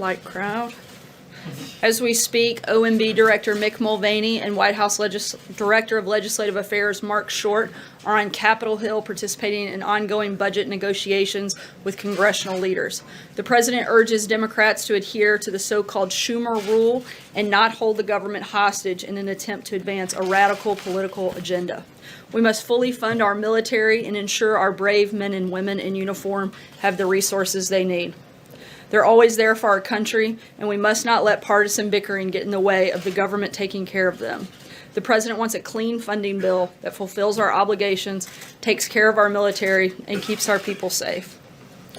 light crowd. As we speak, OMB Director Mick Mulvaney and White House Director of Legislative Affairs Mark Short are on Capitol Hill participating in ongoing budget negotiations with congressional leaders. The president urges Democrats to adhere to the so-called Schumer rule and not hold the government hostage in an attempt to advance a radical political agenda. We must fully fund our military and ensure our brave men and women in uniform have the resources they need. They're always there for our country, and we must not let partisan bickering get in the way of the government taking care of them. The president wants a clean funding bill that fulfills our obligations, takes care of our military, and keeps our people safe.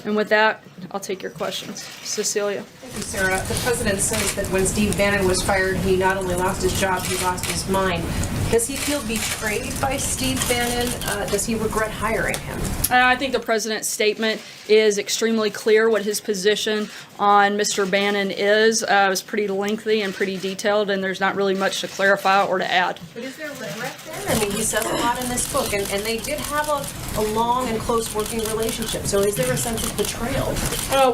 And with that, I'll take your questions. Cecilia. Thank you, Sarah. The president says that when Steve Bannon was fired, he not only lost his job, he lost his mind. Does he feel betrayed by Steve Bannon? Does he regret hiring him? I think the president's statement is extremely clear what his position on Mr. Bannon is. It was pretty lengthy and pretty detailed, and there's not really much to clarify or to add. But is there regret then? I mean, he says a lot in this book, and they did have a long and close working relationship. So is there a sense of betrayal?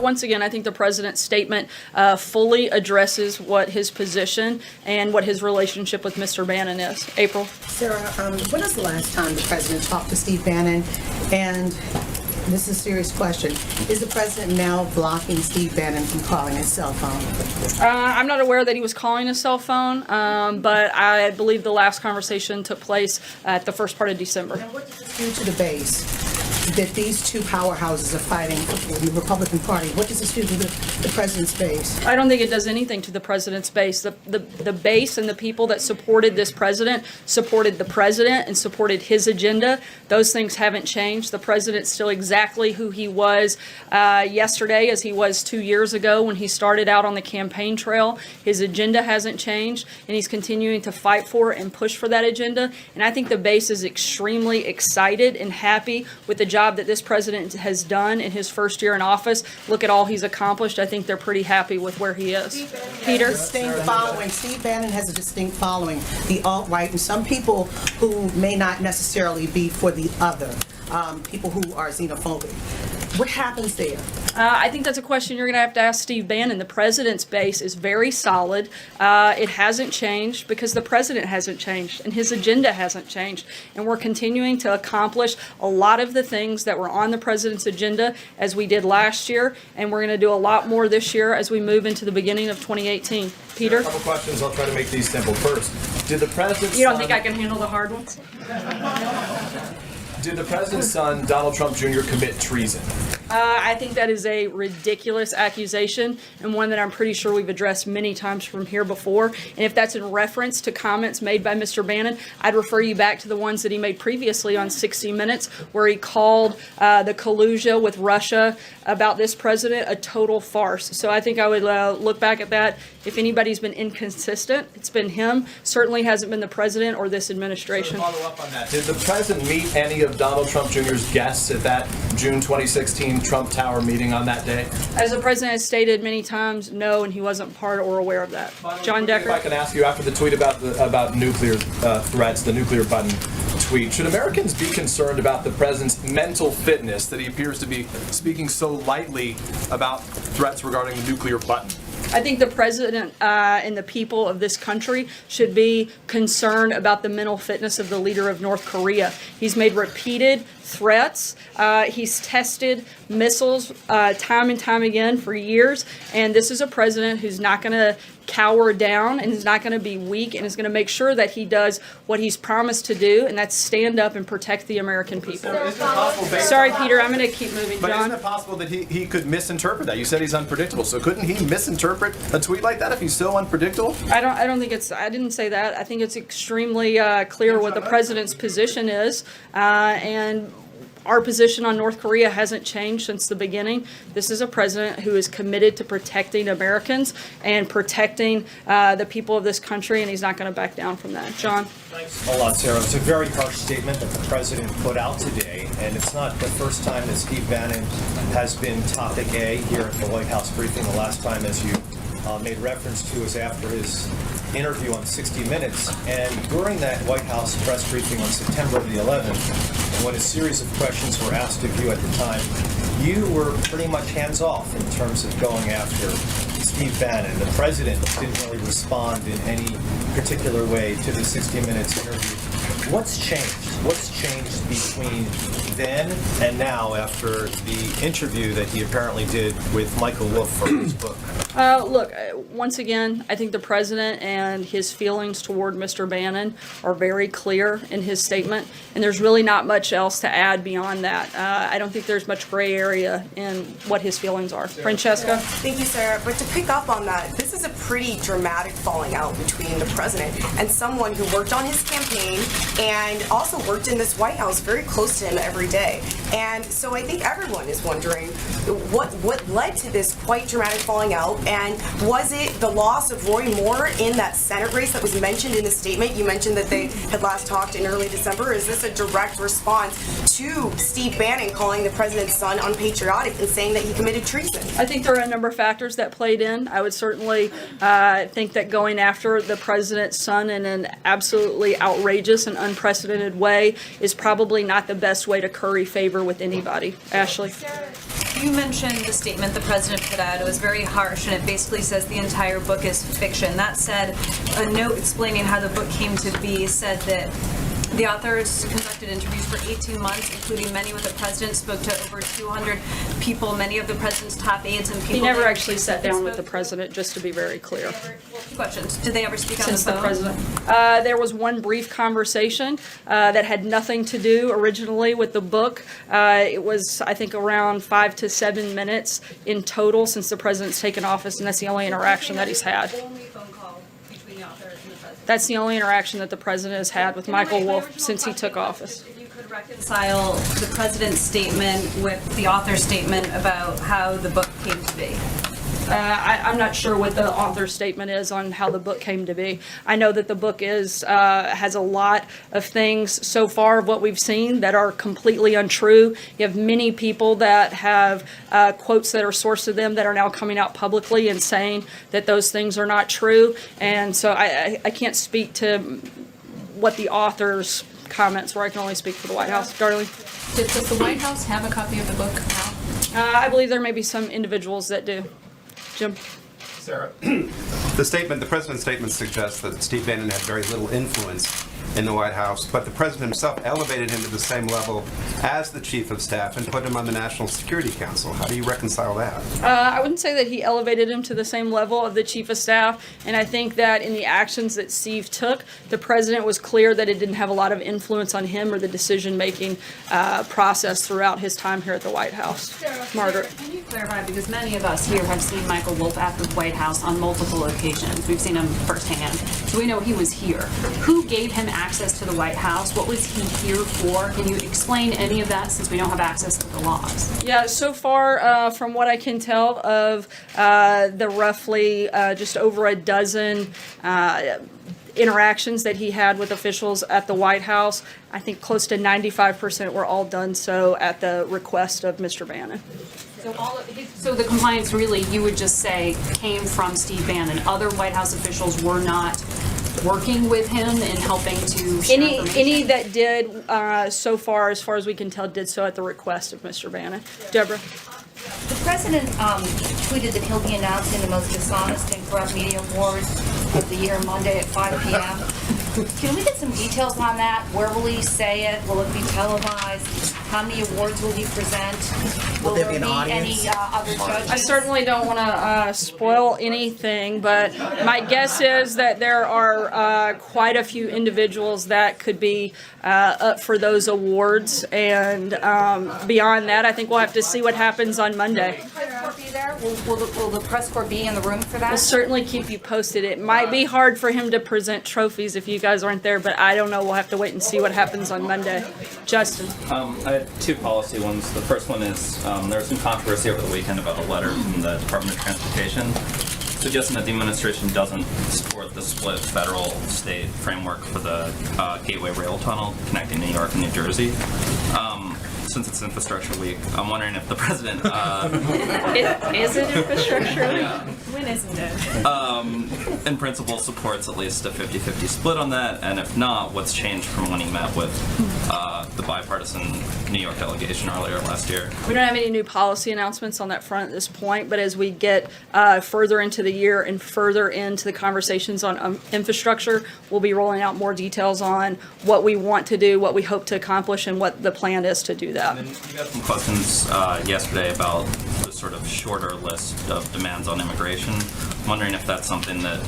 Once again, I think the president's statement fully addresses what his position and what his relationship with Mr. Bannon is. April? Sarah, when was the last time the president talked to Steve Bannon? And this is a serious question. Is the president now blocking Steve Bannon from calling his cell phone? I'm not aware that he was calling his cell phone, but I believe the last conversation took place at the first part of December. And what does this do to the base that these two powerhouses are fighting in the Republican Party? What does this do to the president's base? I don't think it does anything to the president's base. The base and the people that supported this president supported the president and supported his agenda. Those things haven't changed. The president's still exactly who he was yesterday as he was 2 years ago when he started out on the campaign trail. His agenda hasn't changed, and he's continuing to fight for and push for that agenda. And I think the base is extremely excited and happy with the job that this president has done in his first year in office. Look at all he's accomplished. I think they're pretty happy with where he is. Peter? Distinct following. Steve Bannon has a distinct following. The alt-right and some people who may not necessarily be for the other, people who are xenophobic. What happens there? I think that's a question you're going to ask Steve Bannon. The president's base is very solid. It hasn't changed because the president hasn't changed and his agenda hasn't changed. And we're continuing to accomplish a lot of the things that were on the president's agenda as we did last year. And we're going to do a lot more this year as we move into the beginning of 2018. Peter? A couple questions. I'll try to make these simple. First, did the president's You don't think I can handle the hard ones? Did the president's son, Donald Trump Jr., commit treason? I think that is a ridiculous accusation and one that I'm pretty sure we've addressed many times from here before. And if that's in reference to comments made by Mr. Bannon, I'd refer you back to the ones that he made previously on 60 Minutes, where he called the collusion with Russia about this president a total farce. So I think I would look back at that. If anybody's been inconsistent, it's been him. Certainly hasn't been the president or this administration. So to follow up on that, did the president meet any of Donald Trump Jr.'s guests at that June 2016 Trump Tower meeting on that day? As the president has stated many times, no, and he wasn't part or aware of that. John Decker? If I can ask you, after the tweet about nuclear threats, the nuclear button tweet, should Americans be concerned about the president's mental fitness that he appears to be speaking so lightly about threats regarding the nuclear button? I think the president and the people of this country should be concerned about the mental fitness of the leader of North Korea. He's made repeated threats. He's tested missiles time and time again for years. And this is a president who's not going to cower down and is not going to be weak and is going to make sure that he does what he's promised to do, and that's stand up and protect the American people. Sorry, Peter, I'm going to keep moving. But John? isn't it possible that he could misinterpret that? You said he's unpredictable, so couldn't he misinterpret a tweet like that if he's so unpredictable? I don't think it's. I didn't say that. I think it's extremely clear what the president's position is, and our position on North Korea hasn't changed since the beginning. This is a president who is committed to protecting Americans and protecting the people of this country, and he's not going to back down from that. John? Thanks a lot, Sarah. It's a very harsh statement that the president put out today, and it's not the first time that Steve Bannon has been topic A here at the White House briefing. The last time, as you made reference to, was after his interview on 60 Minutes. And during that White House press briefing on September the 11th, and when a series of questions were asked of you at the time, you were pretty much hands-off in terms of going after Steve Bannon. The president didn't really respond in any particular way to the 60 Minutes interview. What's changed? What's changed between then and now after the interview that he apparently did with Michael Wolff for his book? Look, once again, I think the president and his feelings toward Mr. Bannon are very clear in his statement, and there's really not much else to add beyond that. I don't think there's much gray area in what his feelings are. Francesca? Thank you, Sarah. But to pick up on that, this is a pretty dramatic falling out between the president and someone who worked on his campaign and also worked in this White House very close to him every day. And so I think everyone is wondering what led to this quite dramatic falling out, and was it the loss of Roy Moore in that Senate race that was mentioned in the statement? You mentioned that they had last talked in early December. Is this a direct response to Steve Bannon calling the president's son unpatriotic and saying that he committed treason? I think there are a number of factors that played in. I would certainly think that going after the president's son in an absolutely outrageous and unprecedented way is probably not the best way to curry favor with anybody. Ashley? You mentioned the statement the president put out. It was very harsh, and it basically says the entire book is fiction. That said, a note explaining how the book came to be said that the authors conducted interviews for 18 months, including many with the president, spoke to over 200 people, many of the president's top aides and people. He never actually sat down with the president, just to be very clear. Well, two questions. Did they ever speak on Since the the phone? president. There was one brief conversation that had nothing to do originally with the book. It was, I think, around 5 to 7 minutes in total since the president's taken office, and that's the only interaction that he's had. Only phone call between the authors and the president. That's the only interaction that the president has had with Michael Wolff since he took office. If you could reconcile the president's statement with the author's statement about how the book came to be. I'm not sure what the author's statement is on how the book came to be. I know that the book is has a lot of things so far of what we've seen that are completely untrue. You have many people that have quotes that are sourced to them that are now coming out publicly and saying that those things are not true. And so I can't speak to what the author's comments were. I can only speak for the White House. Darlene? Does the White House have a copy of the book now? I believe there may be some individuals that do. Jim? Sarah, the president's statement suggests that Steve Bannon had very little influence in the White House, but the president himself elevated him to the same level as the chief of staff and put him on the National Security Council. How do you reconcile that? I wouldn't say that he elevated him to the same level of the chief of staff, and I think that in the actions that Steve took, the president was clear that it didn't have a lot of influence on him or the decision-making process throughout his time here at the White House. Margaret. Can you clarify, because many of us here have seen Michael Wolff at the White House on multiple occasions. We've seen him firsthand. So we know he was here. Who gave him access to the White House? What was he here for? Can you explain any of that, since we don't have access to the laws? Yeah, so far, from what I can tell of the roughly just over a dozen interactions that he had with officials at the White House, I think close to 95% were all done so at the request of Mr. Bannon. So the compliance really, you would just say, came from Steve Bannon. Other White House officials were not working with him and helping to share information? Any that did so far as we can tell, did so at the request of Mr. Bannon. Deborah? The president tweeted that he'll be announcing the most dishonest and corrupt media awards of the year Monday at 5 p.m. Can we get some details on that? Where will he say it? Will it be televised? How many awards will he present? Will there be an audience? Any other judges? I certainly don't want to spoil anything, but my guess is that there are quite a few individuals that could be up for those awards, and beyond that, I think we'll have to see what happens on Monday. Will the press corps be there? Will the press corps be in the room for that? We'll certainly keep you posted. It might be hard for him to present trophies if you guys aren't there, but I don't know. We'll have to wait and see what happens on Monday. Justin? I had two policy ones. The first one is there was some controversy over the weekend about a letter from the Department of Transportation suggesting that the administration doesn't support the split federal-state framework for the Gateway Rail Tunnel connecting New York and New Jersey. So since it's Infrastructure Week, I'm wondering if the president, Is it infrastructure? When isn't it? in principle, supports at least a 50-50 split on that, and if not, what's changed from when he met with the bipartisan New York delegation earlier last year? We don't have any new policy announcements on that front at this point, but as we get further into the year and further into the conversations on infrastructure, we'll be rolling out more details on what we want to do, what we hope to accomplish, and what the plan is to do that. And you got some questions yesterday about the sort of shorter list of demands on immigration. I'm wondering if that's something that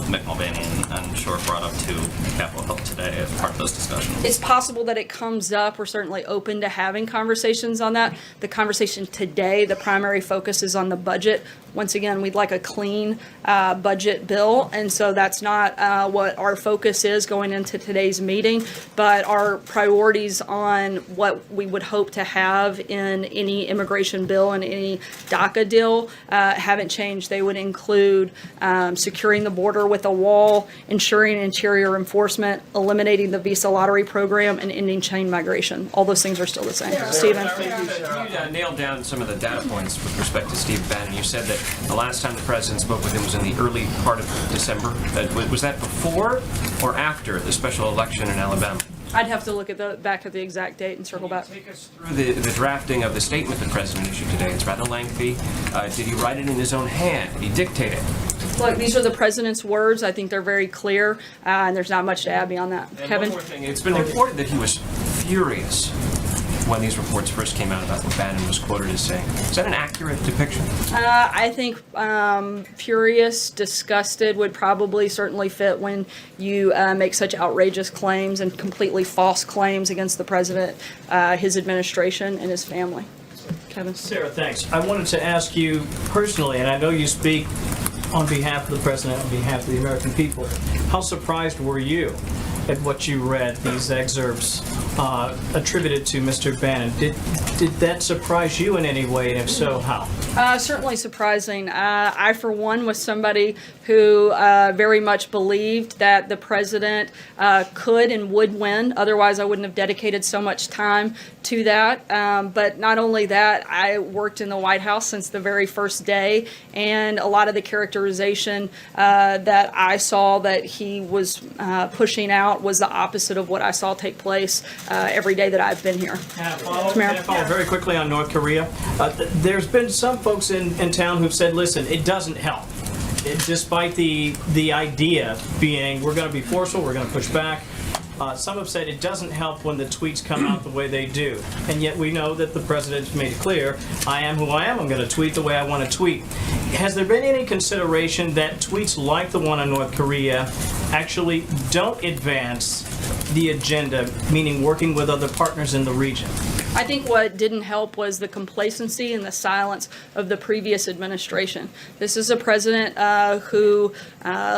Mick Mulvaney and Short brought up to Capitol Hill today as part of those discussions. It's possible that it comes up. We're certainly open to having conversations on that. The conversation today, the primary focus is on the budget. Once again, we'd like a clean budget bill, and so that's not what our focus is going into today's meeting, but our priorities on what we would hope to have in any immigration bill and any Daca deal haven't changed. They would include securing the border with a wall, ensuring interior enforcement, eliminating the visa lottery program, and ending chain migration. All those things are still the same. Stephen? You nailed down some of the data points with respect to Steve Bannon. You said that the last time the president spoke with him was in the early part of December. Was that before or after the special election in Alabama? I'd have to look at back at the exact date and circle back. Take us through the drafting of the statement the president issued today. It's rather lengthy. Did he write it in his own hand? Did he dictate it? Look, these are the president's words. I think they're very clear, and there's not much to add beyond that. And Kevin? one more thing. It's been reported that he was furious when these reports first came out about what Bannon was quoted as saying. Is that an accurate depiction? I think furious, disgusted would probably certainly fit when you make such outrageous claims and completely false claims against the president, his administration, and his family. Kevin? Sarah, thanks. I wanted to ask you personally, and I know you speak on behalf of the president, on behalf of the American people, how surprised were you at what you read, these excerpts attributed to Mr. Bannon? Did that surprise you in any way, and if so, how? Certainly surprising. I, for one, was somebody who very much believed that the president could and would win. Otherwise, I wouldn't have dedicated so much time to that. But not only that, I worked in the White House since the very first day, and a lot of the characterization that I saw that he was pushing out was the opposite of what I saw take place every day that I've been here. Can I follow very quickly on North Korea? There's been some folks in town who've said, listen, it doesn't help. Despite the idea being we're going to be forceful, we're going to push back, some have said it doesn't help when the tweets come out the way they do. And yet we know that the president's made it clear, I am who I am, I'm going to tweet the way I want to tweet. Has there been any consideration that tweets like the one on North Korea actually don't advance the agenda, meaning working with other partners in the region? I think what didn't help was the complacency and the silence of the previous administration. This is a president who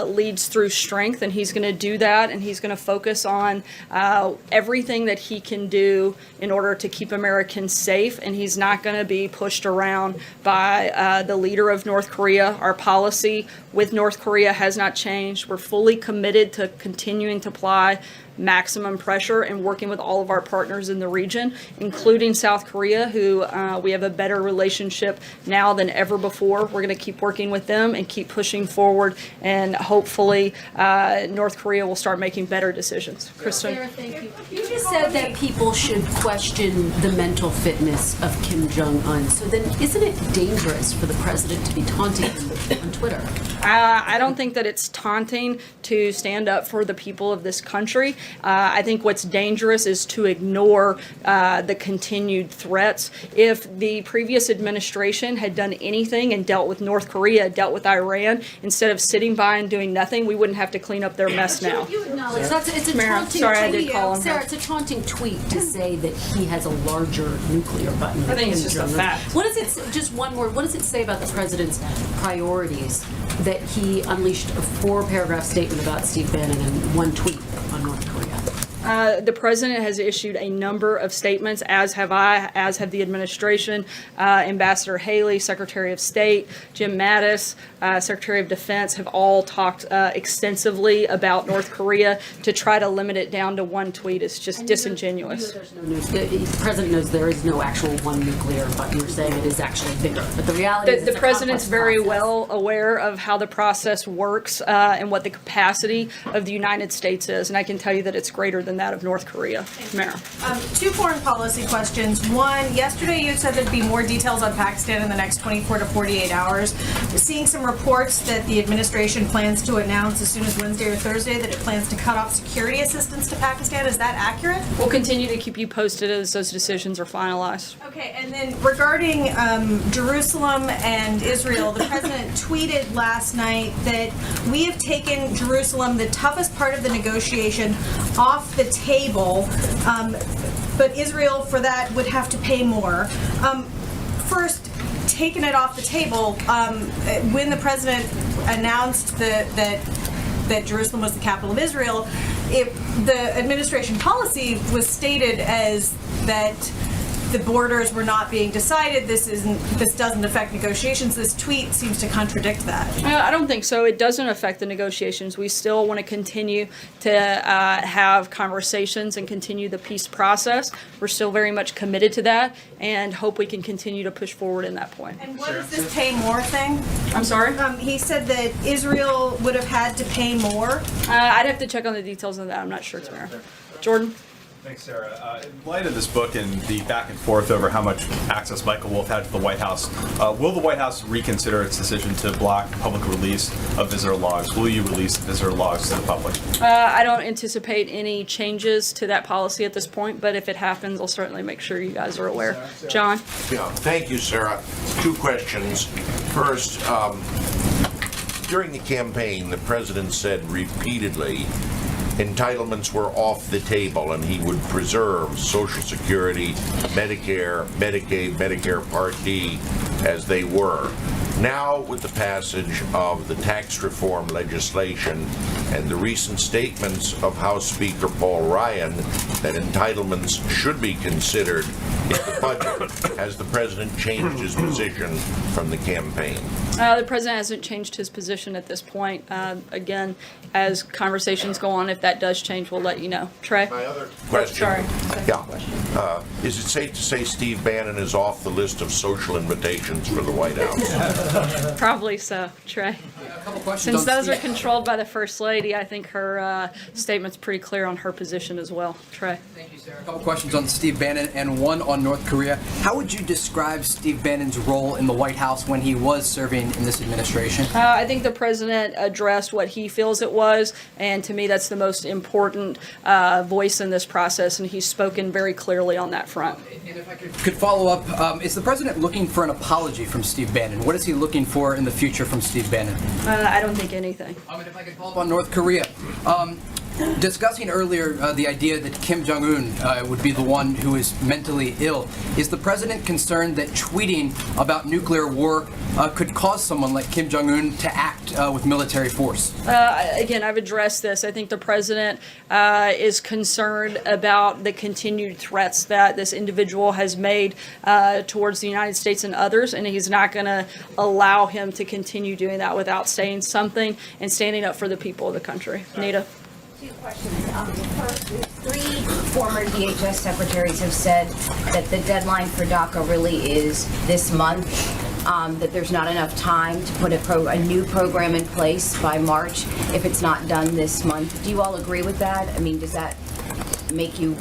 leads through strength, and he's going to do that, and he's going to focus on everything that he can do in order to keep Americans safe, and he's not going to be pushed around by the leader of North Korea. Our policy with North Korea has not changed. We're fully committed to continuing to apply maximum pressure and working with all of our partners in the region, including South Korea, who we have a better relationship now than ever before. We're going to keep working with them and keep pushing forward, and hopefully North Korea will start making better decisions. Kristen? Sarah, thank you. You just said that people should question the mental fitness of Kim Jong-un. So then isn't it dangerous for the president to be taunting him on Twitter? I don't think that it's taunting to stand up for the people of this country. I think what's dangerous is to ignore the continued threats. If the previous administration had done anything and dealt with North Korea, dealt with Iran, instead of sitting by and doing nothing, we wouldn't have to clean up their mess now. You acknowledge it's a Mara, taunting sorry, I tweet. did call him Sarah, her. it's a taunting tweet to say that he has a larger nuclear button. I think it's just a fact. What does it? Just one word. What does it say about the president's priorities that he unleashed a 4-paragraph statement about Steve Bannon and one tweet on North Korea? The president has issued a number of statements, as have I, as have the administration. Ambassador Haley, Secretary of State, Jim Mattis, Secretary of Defense have all talked extensively about North Korea. To try to limit it down to one tweet is just disingenuous. The president knows there is no actual one nuclear, but you're saying it is actually bigger. But the reality is The president's very well aware of how the process works and what the capacity of the United States is, and I can tell you that it's greater than that of North Korea. Mayor. Two foreign policy questions. One, yesterday you said there'd be more details on Pakistan in the next 24 to 48 hours. We're seeing some reports that the administration plans to announce as soon as Wednesday or Thursday that it plans to cut off security assistance to Pakistan. Is that accurate? We'll continue to keep you posted as those decisions are finalized. Okay, and then regarding Jerusalem and Israel, the president tweeted last night that we have taken Jerusalem, the toughest part of the negotiation, off the table, but Israel for that would have to pay more. First, taking it off the table, when the president announced that Jerusalem was the capital of Israel, the administration policy was stated as that the borders were not being decided. This doesn't affect negotiations. This tweet seems to contradict that. I don't think so. It doesn't affect the negotiations. We still want to continue to have conversations and continue the peace process. We're still very much committed to that and hope we can continue to push forward in that point. And what is this pay more thing? I'm sorry? He said that Israel would have had to pay more. I'd have to check on the details of that. I'm not sure, Tamara. Jordan? Thanks, Sarah. In light of this book and the back and forth over how much access Michael Wolff had to the White House, will the White House reconsider its decision to block public release of visitor logs? Will you release visitor logs to the public? I don't anticipate any changes to that policy at this point, but if it happens, I'll certainly make sure you guys are aware. John? Yeah, thank you, Sarah. Two questions. First, during the campaign, the president said repeatedly entitlements were off the table and he would preserve Social Security, Medicare, Medicaid, Medicare Part D as they were. Now, with the passage of the tax reform legislation and the recent statements of House Speaker Paul Ryan that entitlements should be considered in the budget, has the president changed his position from the campaign? The president hasn't changed his position at this point. Again, as conversations go on, if that does change, we'll let you know. Trey? My other question. Sorry. Is it safe to say Steve Bannon is off the list of social invitations for the White House? Probably so. Trey? Since those are controlled by the First Lady, I think her statement's pretty clear on her position as well. Trey? Thank you, Sarah. A couple questions on Steve Bannon and one on North Korea. How would you describe Steve Bannon's role in the White House when he was serving in this administration? I think the president addressed what he feels it was, and to me that's the most important voice in this process, and he's spoken very clearly on that front. And if I could follow up, is the president looking for an apology from Steve Bannon? What is he looking for in the future from Steve Bannon? I don't think anything. And if I could follow up on North Korea. Discussing earlier the idea that Kim Jong-un would be the one who is mentally ill, is the president concerned that tweeting about nuclear war could cause someone like Kim Jong-un to act with military force? Again, I've addressed this. I think the president is concerned about the continued threats that this individual has made towards the United States and others, and he's not going to allow him to continue doing that without saying something and standing up for the people of the country. Nita? Two questions. First, 3 former DHS secretaries have said that the deadline for Daca really is this month, that there's not enough time to put a new program in place by March if it's not done this month. Do you all agree with that? I mean, does that make you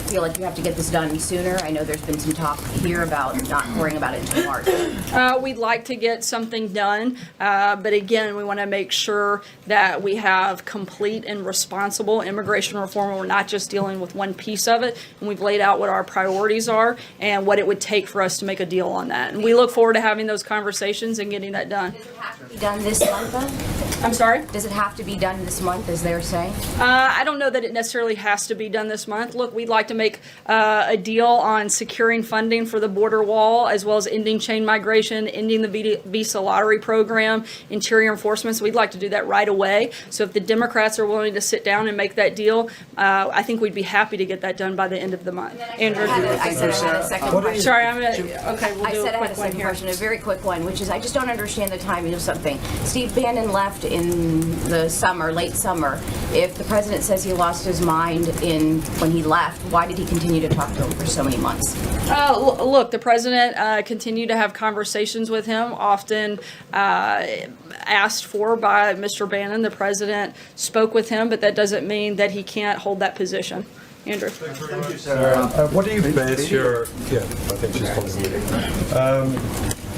feel like you have to get this done sooner? I know there's been some talk here about not worrying about it until March. We'd like to get something done, but again, we want to make sure that we have complete and responsible immigration reform, and we're not just dealing with one piece of it, and we've laid out what our priorities are and what it would take for us to make a deal on that. And we look forward to having those conversations and getting that done. Does it have to be done this month, then? I'm sorry? Does it have to be done this month, as they're saying? I don't know that it necessarily has to be done this month. month. Look, we'd like to make a deal on securing funding for the border wall, as well as ending chain migration, ending the visa lottery program, interior enforcement. So we'd like to do that right away. So if the Democrats are willing to sit down and make that deal, I think we'd be happy to get that done by the end of the month. Andrew. I said I had a second question. Sorry, okay, we'll I do said a I had a quick one second here. question, a very quick one, which is I just don't understand the timing of something. Steve Bannon left in the summer, late summer. If the president says he lost his mind when he left, why did he continue to talk to him for so many months? Look, the president continued to have conversations with him, often asked for by Mr. Bannon. The president spoke with him, but that doesn't mean that he can't hold that position. Andrew. Thank you, Sarah. What do you base your... Yeah, I think she's holding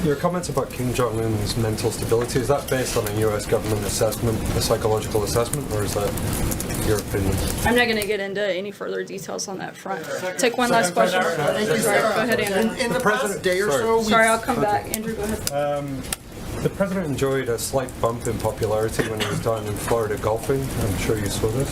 your comments about Kim Jong-un's mental stability, is that based on a U.S. government assessment, a psychological assessment, or is that your opinion? I'm not going to get into any further details on that front. Take one last question. Thank you, sorry. Go ahead, Andrew. In the past day or so... Sorry, I'll come back. Andrew, go ahead. The president enjoyed a slight bump in popularity when he was down in Florida golfing. I'm sure you saw this.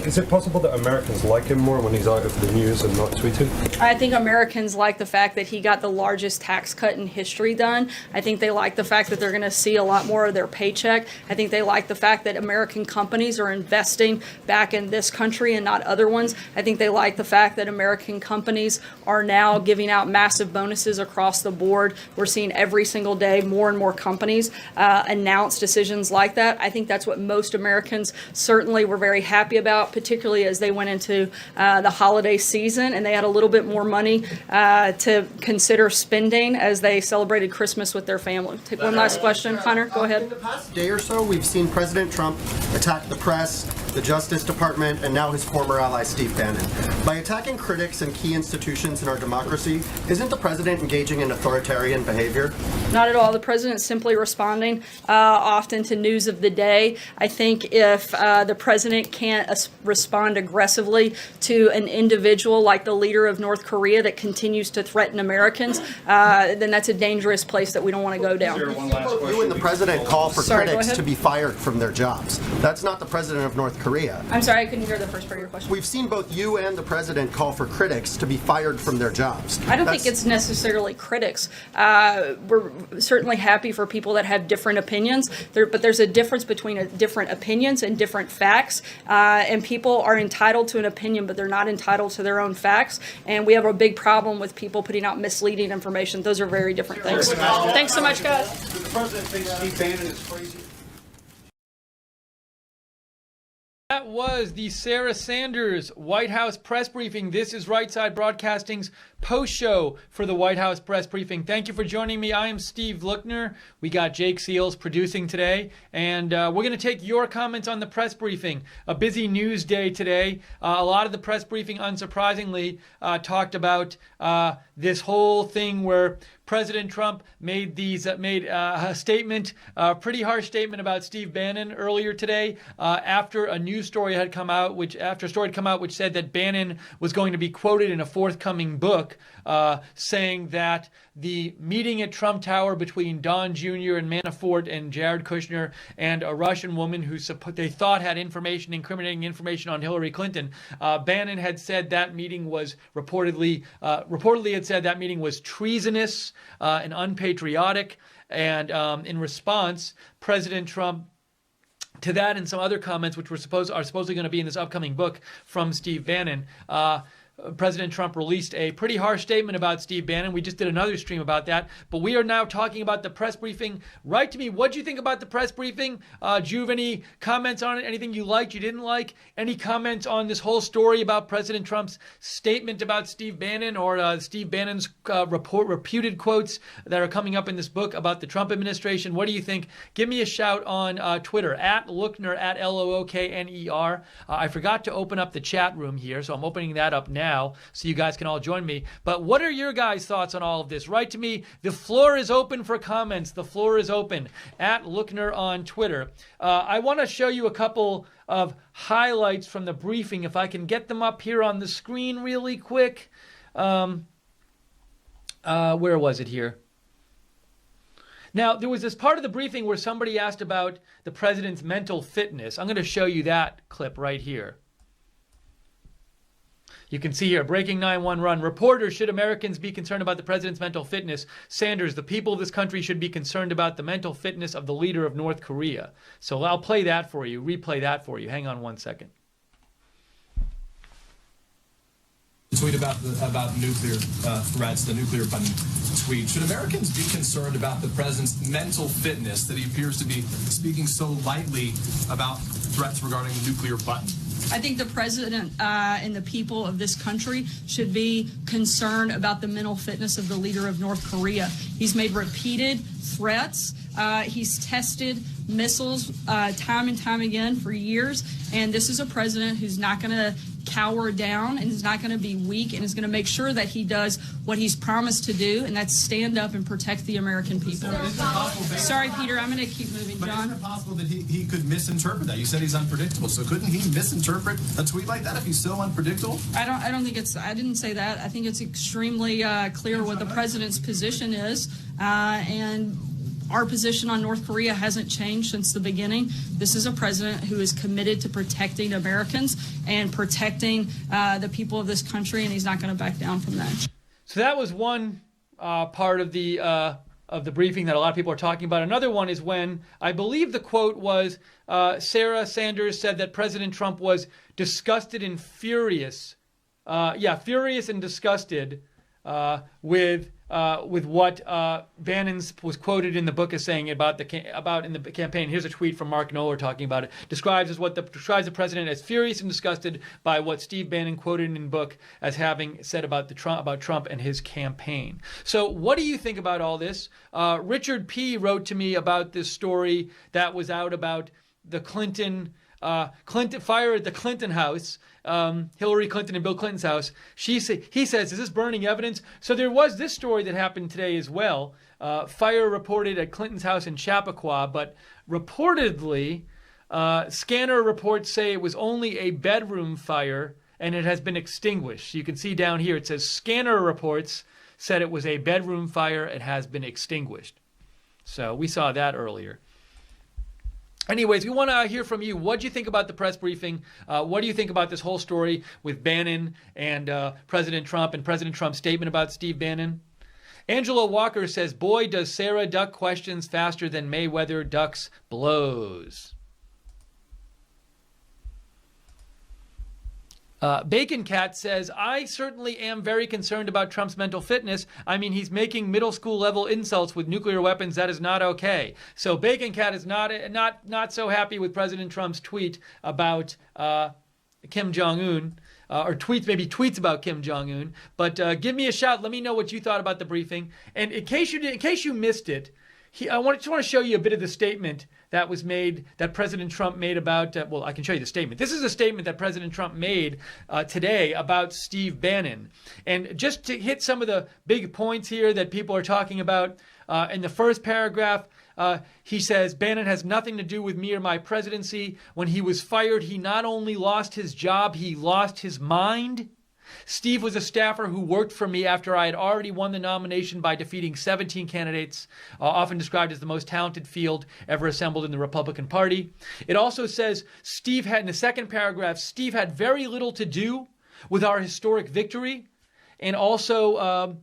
Is it possible that Americans like him more when he's out of the news and not tweeting? I think Americans like the fact that he got the largest tax cut in history done. I think they like the fact that they're going to see a lot more of their paycheck. I think they like the fact that American companies are investing back in this country and not other ones. I think they like the fact that American companies are now giving out massive bonuses across the board. We're seeing every single day more and more companies announce decisions like that. I think that's what most Americans certainly were very happy about, particularly as they went into the holiday season and they had a little bit more money to consider spending as they celebrated Christmas with their family. Take one last question. Hunter, go ahead. In the past day or so, we've seen President Trump attack the press, the Justice Department, and now his former ally, Steve Bannon. By attacking critics and key institutions in our democracy, isn't the president engaging in authoritarian behavior? Not at all. The president's simply responding often to news of the day. I think if the president can't respond aggressively to an individual like the leader of North Korea that continues to threaten Americans, then that's a dangerous place that we don't want to go down. You and the president call for critics to be fired from their jobs. That's not the president of North Korea. I'm sorry, I couldn't hear the first part of your question. We've seen both you and the president call for critics to be fired from their jobs. I don't think it's necessarily critics. We're certainly happy for people that have different opinions, but there's a difference between different opinions and different facts, and people are entitled to an opinion, but they're not entitled to their own facts, and we have a big problem with people putting out misleading information. Those are very different things. Thanks so much, guys. Does the president think Steve Bannon is crazy? That was the Sarah Sanders White House press briefing. This is Right Side Broadcasting's post show for the White House press briefing. Thank you for joining me. I am Steve Lookner. We got Jake Seals producing today, and we're going to take your comments on the press briefing. A busy news day today. A lot of the press briefing, unsurprisingly, talked about this whole thing where President Trump made a statement, a pretty harsh statement about Steve Bannon earlier today, after a news story had come out, which said that Bannon was going to be quoted in a forthcoming book, saying that the meeting at Trump Tower between Don Jr. and Manafort and Jared Kushner and a Russian woman who they thought had incriminating information on Hillary Clinton, Bannon had said that meeting was reportedly had said that meeting was treasonous and unpatriotic, and in response, President Trump, to that and some other comments which are supposedly going to be in this upcoming book from Steve Bannon, President Trump released a pretty harsh statement about Steve Bannon. We just did another stream about that, but we are now talking about the press briefing. Write to me. What do you think about the press briefing? Do you have any comments on it? Anything you liked, you didn't like? Any comments on this whole story about President Trump's statement about Steve Bannon, or Steve Bannon's reputed quotes that are coming up in this book about the Trump administration? What do you think? Give me a shout on Twitter, at Lookner, at Lookner. I forgot to open up the chat room here, so I'm opening that up now so you guys can all join me. But what are your guys' thoughts on all of this? Write to me. The floor is open for comments. The floor is open. At Lookner on Twitter. I want to show you a couple of highlights from the briefing, if I can get them up here on the screen really quick. Where was it here? Now, there was this part of the briefing where somebody asked about the president's mental fitness. I'm going to show you that clip right here. You can see here, breaking 911. Reporters, should Americans be concerned about the president's mental fitness? Sanders, the people of this country should be concerned about the mental fitness of the leader of North Korea. So I'll play that for you, replay that for you. Hang on one second. Tweet about nuclear threats, the nuclear button tweet. Should Americans be concerned about the president's mental fitness, that he appears to be speaking so lightly about threats regarding the nuclear button? I think the president and the people of this country should be concerned about the mental fitness of the leader of North Korea. He's made repeated threats. He's tested missiles time and time again for years. And this is a president who's not going to cower down and is not going to be weak and is going to make sure that he does what he's promised to do, and that's stand up and protect the American people. Sorry, Peter, I'm going to keep moving. But John? isn't it possible that he could misinterpret that? You said he's unpredictable, so couldn't he misinterpret a tweet like that if he's so unpredictable? I don't think it's, I didn't say that. I think it's extremely clear what the president's position is, and our position on North Korea hasn't changed since the beginning. This is a president who is committed to protecting Americans and protecting the people of this country, and he's not going to back down from that. So that was one part of the briefing that a lot of people are talking about. Another one is when, I believe the quote was, Sarah Sanders said that President Trump was disgusted and furious. Furious and disgusted with what Bannon was quoted in the book as saying about in the campaign. Here's a tweet from Mark Knoller talking about it. Describes the president as furious and disgusted by what Steve Bannon quoted in the book as having said about Trump and his campaign. So what do you think about all this? Richard P. wrote to me about this story that was out about the Clinton fire at the Clinton house. Hillary Clinton and Bill Clinton's house. He says, is this burning evidence? So there was this story that happened today as well. Fire reported at Clinton's house in Chappaqua, but reportedly, scanner reports say it was only a bedroom fire and it has been extinguished. You can see down here, it says scanner reports said it was a bedroom fire. It has been extinguished. So we saw that earlier. Anyways, we want to hear from you. What do you think about the press briefing? What do you think about this whole story with Bannon and President Trump and President Trump's statement about Steve Bannon? Angela Walker says, boy, does Sarah duck questions faster than Mayweather ducks blows. Bacon Cat says, I certainly am very concerned about Trump's mental fitness. I mean, he's making middle school level insults with nuclear weapons. That is not okay. So Bacon Cat is not so happy with President Trump's tweet about Kim Jong-un, or tweets about Kim Jong-un. But give me a shout. Let me know what you thought about the briefing. And in case you missed it, I just want to show you a bit of the statement that was made, that President Trump made about, I can show you the statement. This is a statement that President Trump made today about Steve Bannon. And just to hit some of the big points here that people are talking about, in the first paragraph, he says, Bannon has nothing to do with me or my presidency. When he was fired, he not only lost his job, he lost his mind. Steve was a staffer who worked for me after I had already won the nomination by defeating 17 candidates, often described as the most talented field ever assembled in the Republican Party. It also says Steve had, in the second paragraph, Steve had very little to do with our historic victory. And also,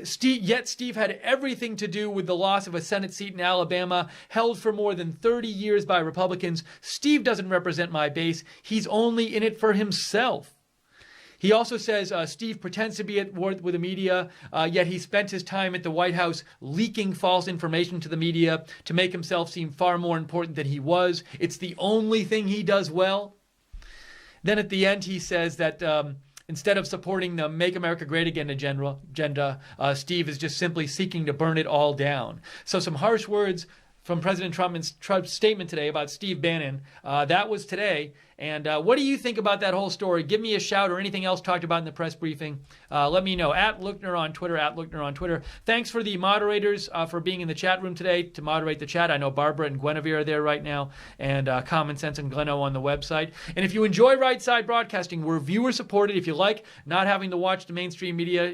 Steve had everything to do with the loss of a Senate seat in Alabama, held for more than 30 years by Republicans. Steve doesn't represent my base. He's only in it for himself. He also says Steve pretends to be at war with the media, yet he spent his time at the White House leaking false information to the media to make himself seem far more important than he was. It's the only thing he does well. Then at the end, he says that instead of supporting the Make America Great Again agenda, Steve is just simply seeking to burn it all down. So some harsh words from President Trump's statement today about Steve Bannon. That was today. And what do you think about that whole story? Give me a shout or anything else talked about in the press briefing. Let me know. @Lookner on Twitter, Thanks for the moderators for being in the chat room today to moderate the chat. I know Barbara and Guinevere are there right now, and Common Sense and Gleno on the website. And if you enjoy Right Side Broadcasting, we're viewer supported. If you like not having to watch the mainstream media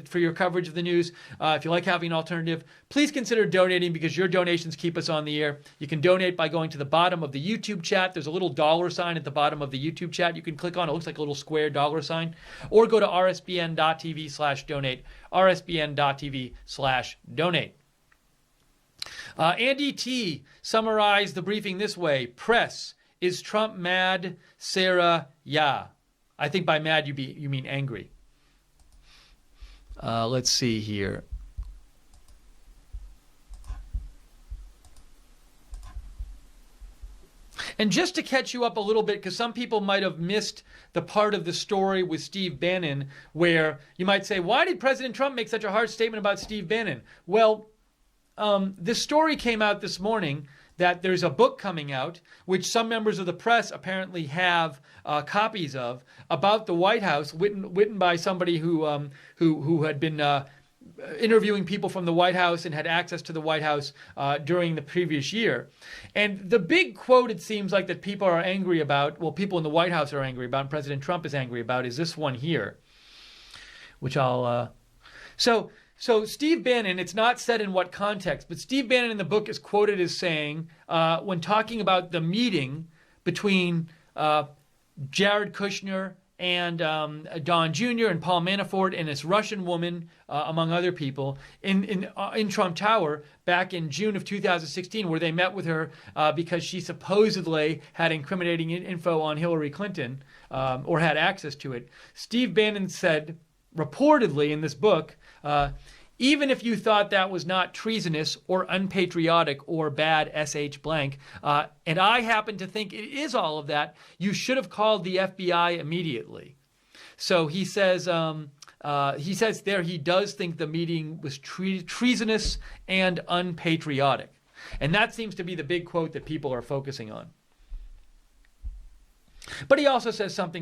for your coverage of the news, if you like having an alternative, please consider donating, because your donations keep us on the air. You can donate by going to the bottom of the YouTube chat. There's a little $ sign at the bottom of the YouTube chat you can click on. It looks like a little square dollar sign. Or go to rsbn.tv/donate, rsbn.tv/donate. Andy T. summarized the briefing this way. Press, is Trump mad? Sarah, yeah. I think by mad you mean angry. Let's see here. And just to catch you up a little bit, because some people might have missed the part of the story with Steve Bannon where you might say, why did President Trump make such a harsh statement about Steve Bannon? Well, this story came out this morning that there's a book coming out, which some members of the press apparently have copies of, about the White House, written by somebody who had been interviewing people from the White House and had access to the White House during the previous year. And the big quote, it seems like, that people are angry about, well, people in the White House are angry about, and President Trump is angry about, is this one here, which I'll... So Steve Bannon, it's not said in what context, but Steve Bannon in the book is quoted as saying, when talking about the meeting between Jared Kushner and Don Jr. and Paul Manafort and this Russian woman, among other people, in Trump Tower back in June of 2016, where they met with her because she supposedly had incriminating info on Hillary Clinton or had access to it. Steve Bannon said, reportedly in this book, even if you thought that was not treasonous or unpatriotic or bad SH blank, and I happen to think it is all of that, you should have called the FBI immediately. So he says there he does think the meeting was treasonous and unpatriotic. And that seems to be the big quote that people are focusing on. But he also says some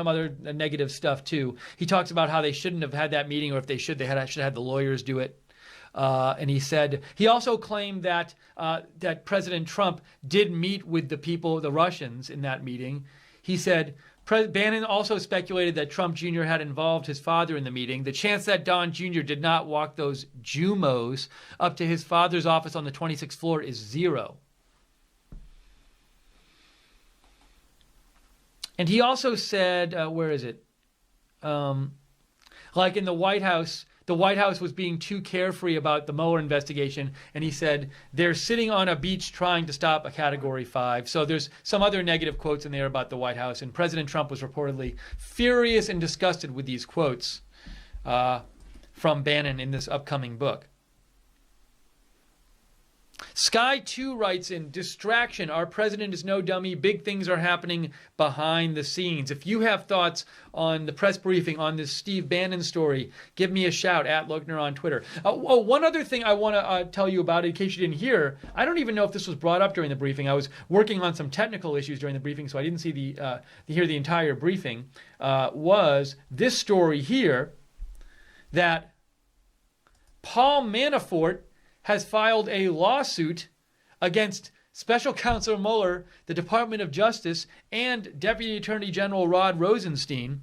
other negative stuff too. He talks about how they shouldn't have had that meeting, or if they should have had the lawyers do it. And he also claimed that President Trump did meet with the people, the Russians, in that meeting. He said Bannon also speculated that Trump Jr. had involved his father in the meeting. The chance that Don Jr. did not walk those Jumos up to his father's office on the 26th floor is 0. And he also said, where is it? Like in the White House was being too carefree about the Mueller investigation, and he said they're sitting on a beach trying to stop a Category 5. So there's some other negative quotes in there about the White House, and President Trump was reportedly furious and disgusted with these quotes from Bannon in this upcoming book. Sky 2 writes in, distraction, our president is no dummy, big things are happening behind the scenes. If you have thoughts on the press briefing on this Steve Bannon story, give me a shout at Lochner on Twitter. One other thing I want to tell you about, in case you didn't hear, I don't even know if this was brought up during the briefing. I was working on some technical issues during the briefing, so I didn't see hear the entire briefing, was this story here, that Paul Manafort has filed a lawsuit against Special Counsel Mueller, the Department of Justice, and Deputy Attorney General Rod Rosenstein.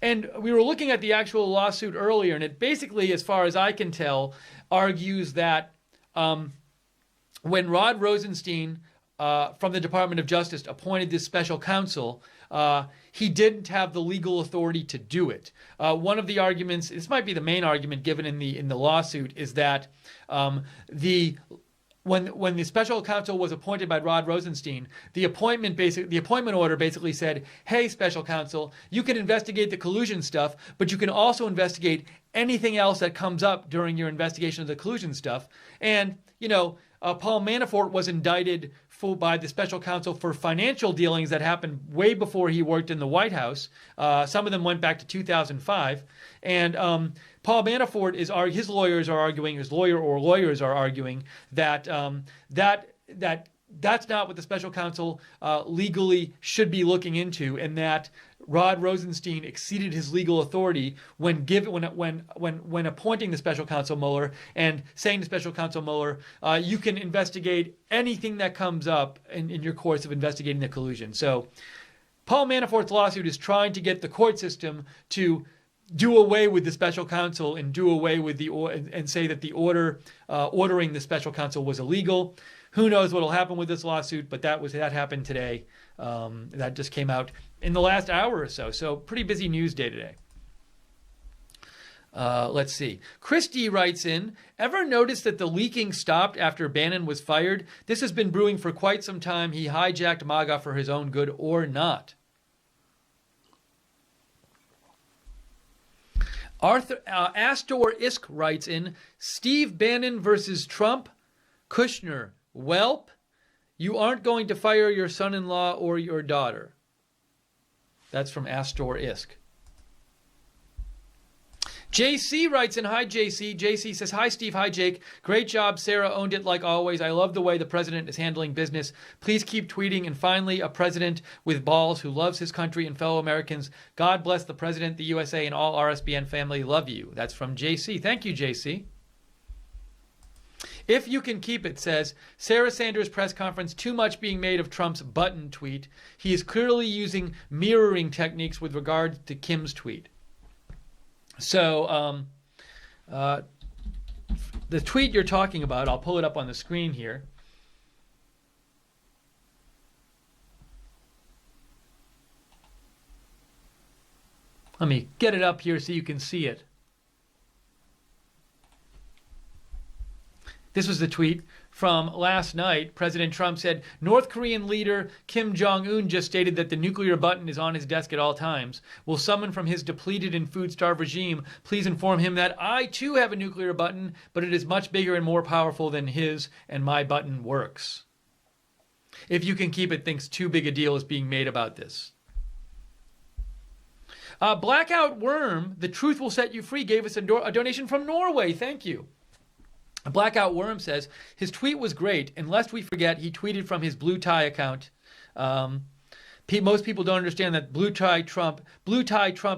And we were looking at the actual lawsuit earlier, and it basically, as far as I can tell, argues that when Rod Rosenstein from the Department of Justice appointed this special counsel, he didn't have the legal authority to do it. One of the arguments, this might be the main argument given in the lawsuit, is that when the special counsel was appointed by Rod Rosenstein, the appointment order basically said, "Hey, special counsel, you can investigate the collusion stuff, but you can also investigate anything else that comes up during your investigation of the collusion stuff." And Paul Manafort was indicted by the special counsel for financial dealings that happened way before he worked in the White House. Some of them went back to 2005. And Paul Manafort his lawyers are arguing that that's not what the special counsel legally should be looking into, and that Rod Rosenstein exceeded his legal authority when appointing the special counsel Mueller and saying to special counsel Mueller, you can investigate anything that comes up in your course of investigating the collusion. So Paul Manafort's lawsuit is trying to get the court system to do away with the special counsel and do away with and say that the order ordering the special counsel was illegal. Who knows what will happen with this lawsuit? But that happened today. That just came out in the last hour or so. So pretty busy news day today. Let's see. Christy writes in, ever notice that the leaking stopped after Bannon was fired? This has been brewing for quite some time. He hijacked MAGA for his own good or not. Astor Isk writes in, Steve Bannon versus Trump, Kushner, Welp, you aren't going to fire your son-in-law or your daughter. That's from Astor Isk. JC writes in, hi JC. JC says, hi Steve, hi Jake. Great job, Sarah owned it like always. I love the way the president is handling business. Please keep tweeting. And finally, a president with balls who loves his country and fellow Americans. God bless the president, the USA, and all RSBN family. Love you. That's from JC. Thank you, JC. If you can keep it, says, Sarah Sanders press conference, too much being made of Trump's button tweet. He is clearly using mirroring techniques with regard to Kim's tweet. So the tweet you're talking about, I'll pull it up on the screen here. Let me get it up here so you can see it. This was the tweet from last night. President Trump said, North Korean leader Kim Jong-un just stated that the nuclear button is on his desk at all times. Will someone from his depleted and food-starved regime please inform him that I too have a nuclear button, but it is much bigger and more powerful than his, and my button works. If you can keep it, thinks too big a deal is being made about this. Blackout Worm, the truth will set you free, gave us a donation from Norway. Thank you. Blackout Worm says, his tweet was great, and lest we forget, he tweeted from his Blue Tie account. Most people don't understand that Blue Tie Trump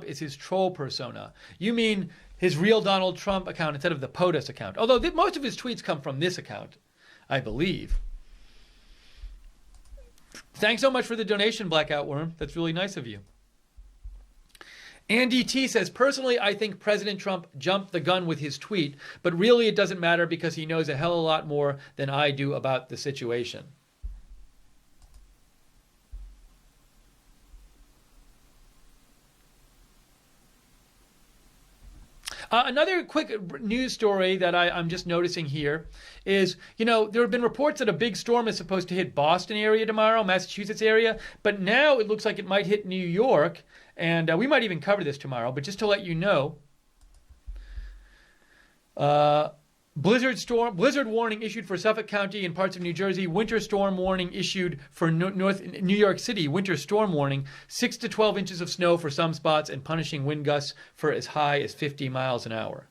is his troll persona. You mean his real Donald Trump account instead of the POTUS account. Although most of his tweets come from this account, I believe. Thanks so much for the donation, Blackout Worm. That's really nice of you. Andy T says, personally, I think President Trump jumped the gun with his tweet, but really it doesn't matter because he knows a hell of a lot more than I do about the situation. Another quick news story that I'm just noticing here is, there have been reports that a big storm is supposed to hit Boston area tomorrow, Massachusetts area, but now it looks like it might hit New York, and we might even cover this tomorrow, but just to let you know, blizzard warning issued for Suffolk County and parts of New Jersey. Winter storm warning issued for New York City. Winter storm warning, 6 to 12 inches of snow for some spots and punishing wind gusts for as high as 50 miles an hour.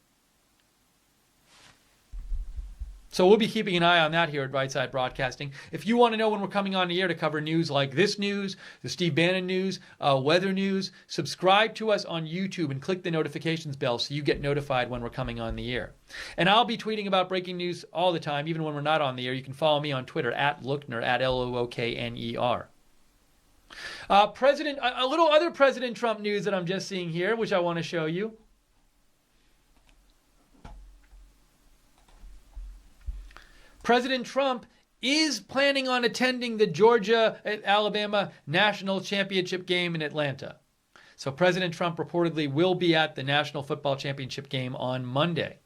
So we'll be keeping an eye on that here at Right Side Broadcasting. If you want to know when we're coming on the air to cover news like this news, the Steve Bannon news, weather news, subscribe to us on YouTube and click the notifications bell so you get notified when we're coming on the air. And I'll be tweeting about breaking news all the time, even when we're not on the air. You can follow me on Twitter at Lookner, at Lookner. A little other President Trump news that I'm just seeing here, which I want to show you. President Trump is planning on attending the Georgia-Alabama National Championship game in Atlanta. So President Trump reportedly will be at the National Football Championship game on Monday.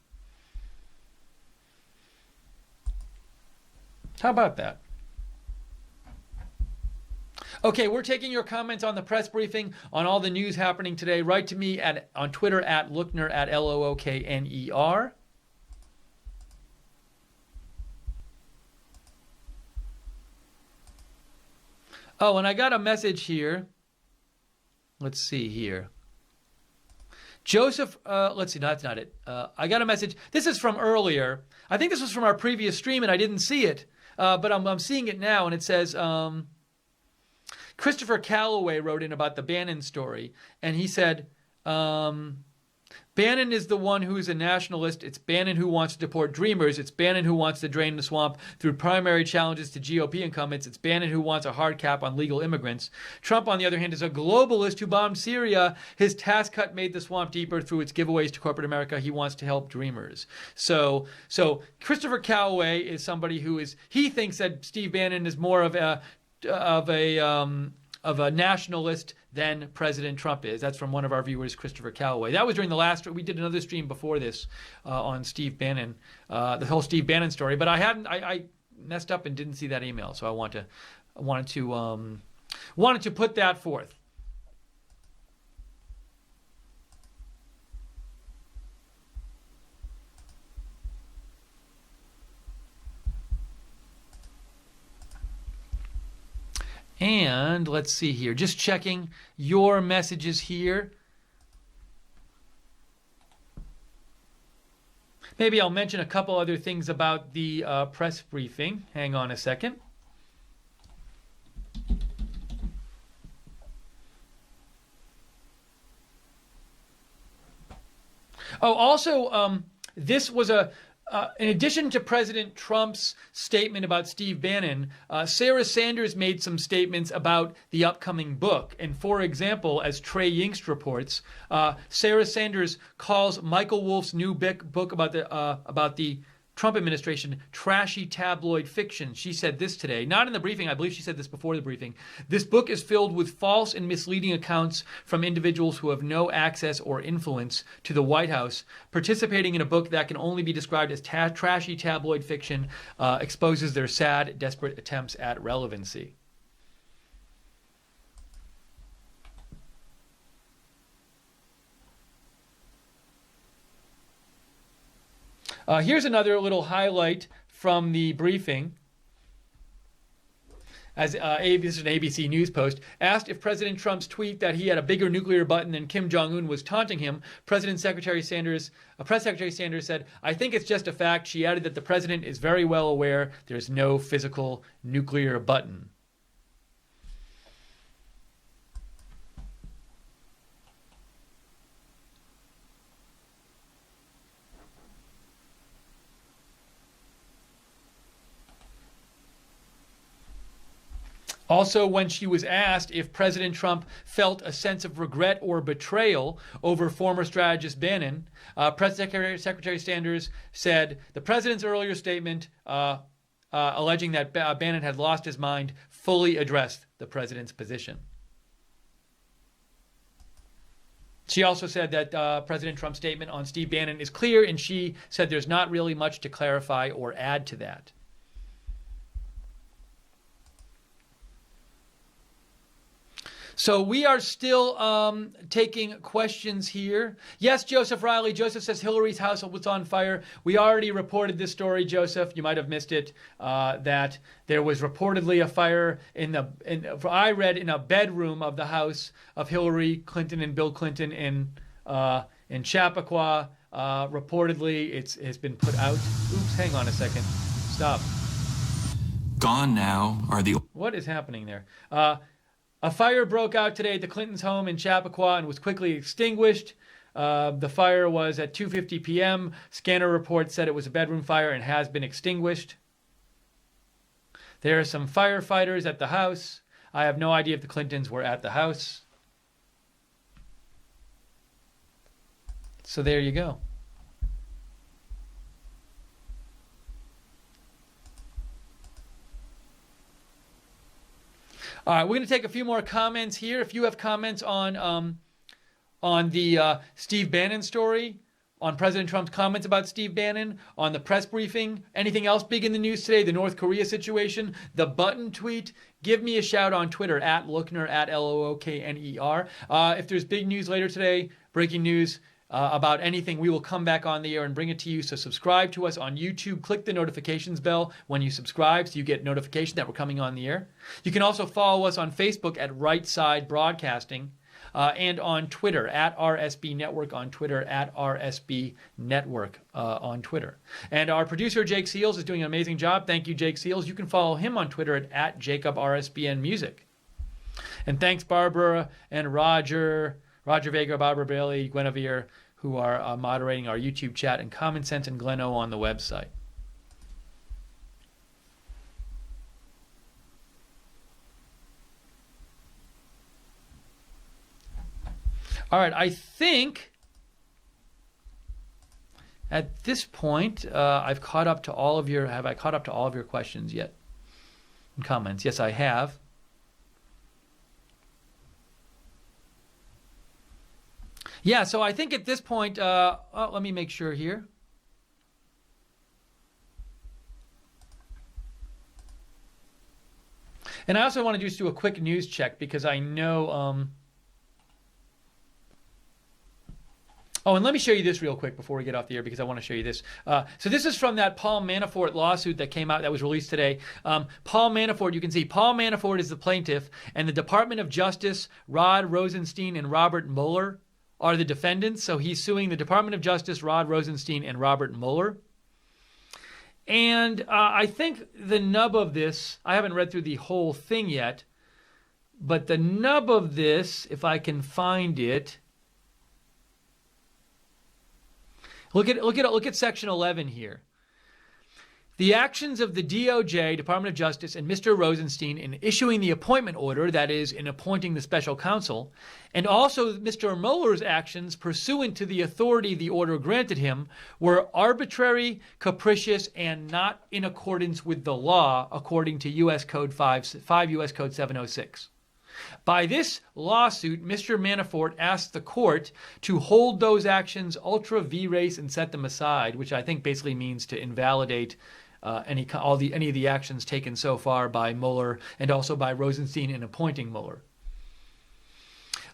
How about that? Okay, we're taking your comments on the press briefing, on all the news happening today. Write to me on Twitter at Lookner, at Lookner. Oh, and I got a message here. Let's see here. Joseph, let's see, no, that's not it. I got a message. This is from earlier. I think this was from our previous stream and I didn't see it. But I'm seeing it now and it says, Christopher Calloway wrote in about the Bannon story. And he said, Bannon is the one who is a nationalist. It's Bannon who wants to deport Dreamers. It's Bannon who wants to drain the swamp through primary challenges to GOP incumbents. It's Bannon who wants a hard cap on legal immigrants. Trump, on the other hand, is a globalist who bombed Syria. His tax cut made the swamp deeper through its giveaways to corporate America. He wants to help Dreamers. So Christopher Calloway is somebody who he thinks that Steve Bannon is more of a nationalist than President Trump is. That's from one of our viewers, Christopher Calloway. That was during the last. We did another stream before this on Steve Bannon, the whole Steve Bannon story. But I messed up and didn't see that email, so I wanted to put that forth. And let's see here, just checking your messages here. Maybe I'll mention a couple other things about the press briefing. Hang on a second. Oh, also, this was in addition to President Trump's statement about Steve Bannon, Sarah Sanders made some statements about the upcoming book. And for example, as Trey Yingst reports, Sarah Sanders calls Michael Wolff's new book about the Trump administration trashy tabloid fiction. She said this today, not in the briefing. I believe she said this before the briefing. This book is filled with false and misleading accounts from individuals who have no access or influence to the White House. Participating in a book that can only be described as trashy tabloid fiction exposes their sad, desperate attempts at relevancy. Here's another little highlight from the briefing. This is an ABC News post. Asked if President Trump's tweet that he had a bigger nuclear button than Kim Jong-un was taunting him, Press Secretary Sanders said, "I think it's just a fact." She added that the president is very well aware there's no physical nuclear button. Also, when she was asked if President Trump felt a sense of regret or betrayal over former strategist Bannon, Press Secretary Sanders said the president's earlier statement alleging that Bannon had lost his mind fully addressed the president's position. She also said that President Trump's statement on Steve Bannon is clear, and she said there's not really much to clarify or add to that. So we are still taking questions here. Yes, Joseph Riley. Joseph says Hillary's house was on fire. We already reported this story, Joseph. You might have missed it, that there was reportedly a fire I read in a bedroom of the house of Hillary Clinton and Bill Clinton in Chappaqua. Reportedly, it's been put out. Oops, hang on a second. Stop. Gone now are the... What is happening there? A fire broke out today at the Clintons' home in Chappaqua and was quickly extinguished. The fire was at 2:50 p.m. Scanner reports said it was a bedroom fire and has been extinguished. There are some firefighters at the house. I have no idea if the Clintons were at the house. So there you go. All right, we're going to take a few more comments here. If you have comments on the Steve Bannon story, on President Trump's comments about Steve Bannon, on the press briefing, anything else big in the news today, the North Korea situation, the button tweet, give me a shout on Twitter, at Lookner, at Lookner. If there's big news later today, breaking news, about anything, we will come back on the air and bring it to you. So subscribe to us on YouTube. Click the notifications bell when you subscribe so you get notification that we're coming on the air. You can also follow us on Facebook at Right Side Broadcasting and on Twitter at RSB Network on Twitter, at RSB Network on Twitter. And our producer, Jake Seals, is doing an amazing job. Thank you, Jake Seals. You can follow him on Twitter at JacobRSBN Music. And thanks, Barbara and Roger Vega, Barbara Bailey, Guinevere, who are moderating our YouTube chat, and Common Sense and Gleno on the website. All right, I think at this point I've caught up to all of your. Have I caught up to all of your questions yet? And comments? Yes, I have. Yeah, so I think at this point, let me make sure here. And I also want to just do a quick news check because I know. Oh, and let me show you this real quick before we get off the air because I want to show you this. So this is from that Paul Manafort lawsuit that came out, that was released today. Paul Manafort, you can see Paul Manafort is the plaintiff, and the Department of Justice, Rod Rosenstein and Robert Mueller are the defendants. So he's suing the Department of Justice, Rod Rosenstein and Robert Mueller. And I think the nub of this, I haven't read through the whole thing yet, but the nub of this, if I can find it, look at section 11 here. The actions of the DOJ, Department of Justice, and Mr. Rosenstein in issuing the appointment order, that is, in appointing the special counsel, and also Mr. Mueller's actions pursuant to the authority the order granted him, were arbitrary, capricious, and not in accordance with the law, according to U.S. Code 5 U.S. Code 706. By this lawsuit, Mr. Manafort asked the court to hold those actions ultra vires and set them aside, which I think basically means to invalidate any of the actions taken so far by Mueller and also by Rosenstein in appointing Mueller.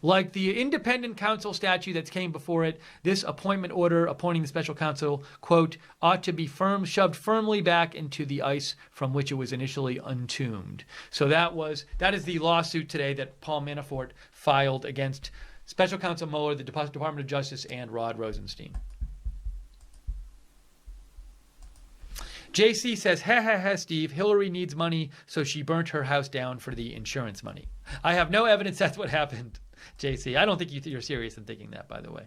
Like the independent counsel statute that came before it, this appointment order appointing the special counsel, quote, ought to be shoved firmly back into the ice from which it was initially entombed. So that is the lawsuit today that Paul Manafort filed against special counsel Mueller, the Department of Justice, and Rod Rosenstein. JC says, ha, Steve, Hillary needs money, so she burnt her house down for the insurance money. I have no evidence that's what happened, JC. I don't think you're serious in thinking that, by the way.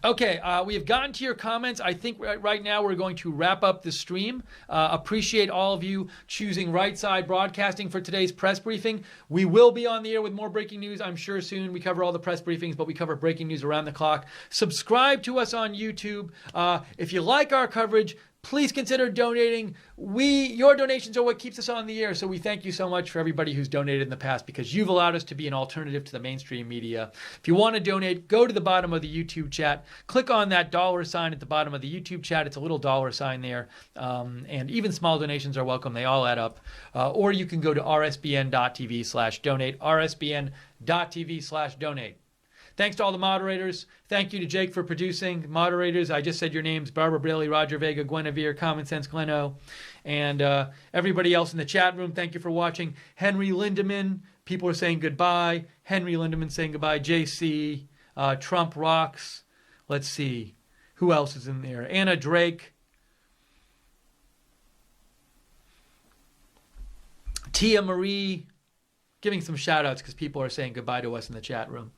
Okay, we have gotten to your comments. I think right now we're going to wrap up the stream. Appreciate all of you choosing Right Side Broadcasting for today's press briefing. We will be on the air with more breaking news, I'm sure, soon. We cover all the press briefings, but we cover breaking news around the clock. Subscribe to us on YouTube. If you like our coverage, please consider donating. Your donations are what keeps us on the air, so we thank you so much for everybody who's donated in the past because you've allowed us to be an alternative to the mainstream media. If you want to donate, go to the bottom of the YouTube chat. Click on that $sign at the bottom of the YouTube chat. It's a little $sign there, and even small donations are welcome. They all add up. Or you can go to rsbn.tv/donate, rsbn.tv/donate. Thanks to all the moderators. Thank you to Jake for producing. Moderators, I just said your names: Barbara Braley, Roger Vega, Guinevere, Common Sense Gleno, and everybody else in the chat room. Thank you for watching. Henry Lindemann, people are saying goodbye. Henry Lindemann saying goodbye. JC, Trump rocks. Let's see. Who else is in there? Anna Drake. Tia Marie. Giving some shout outs because people are saying goodbye to us in the chat room.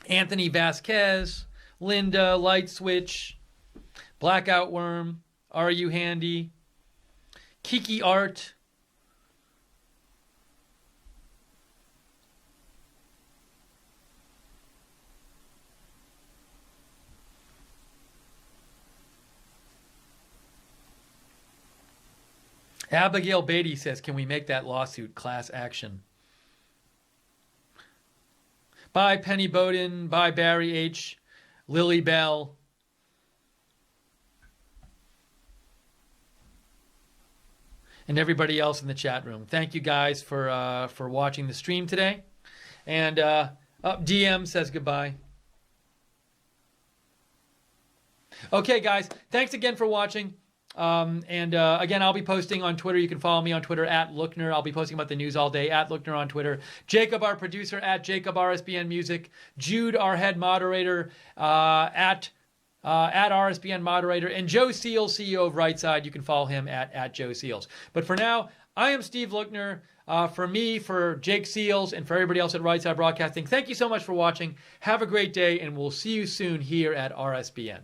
Anthony Vasquez, Linda, Light Switch, Blackout Worm, Are You Handy, Kiki Art, Abigail Beatty says, can we make that lawsuit class action? Bye, Penny Bowden. Bye, Barry H. Lily Bell. And everybody else in the chat room. Thank you guys for watching the stream today. And DM says goodbye. Okay, guys. Thanks again for watching. Again, I'll be posting on Twitter. You can follow me on Twitter at Lookner. I'll be posting about the news all day at Lookner on Twitter. Jacob, our producer, at Jacob RSBN Music. Jude, our head moderator, at RSBN moderator. And Joe Seals, CEO of Right Side. You can follow him at Joe Seals. But for now, I am Steve Lookner. For me, for Jake Seals, and for everybody else at Right Side Broadcasting, thank you so much for watching. Have a great day, and we'll see you soon here at RSBN.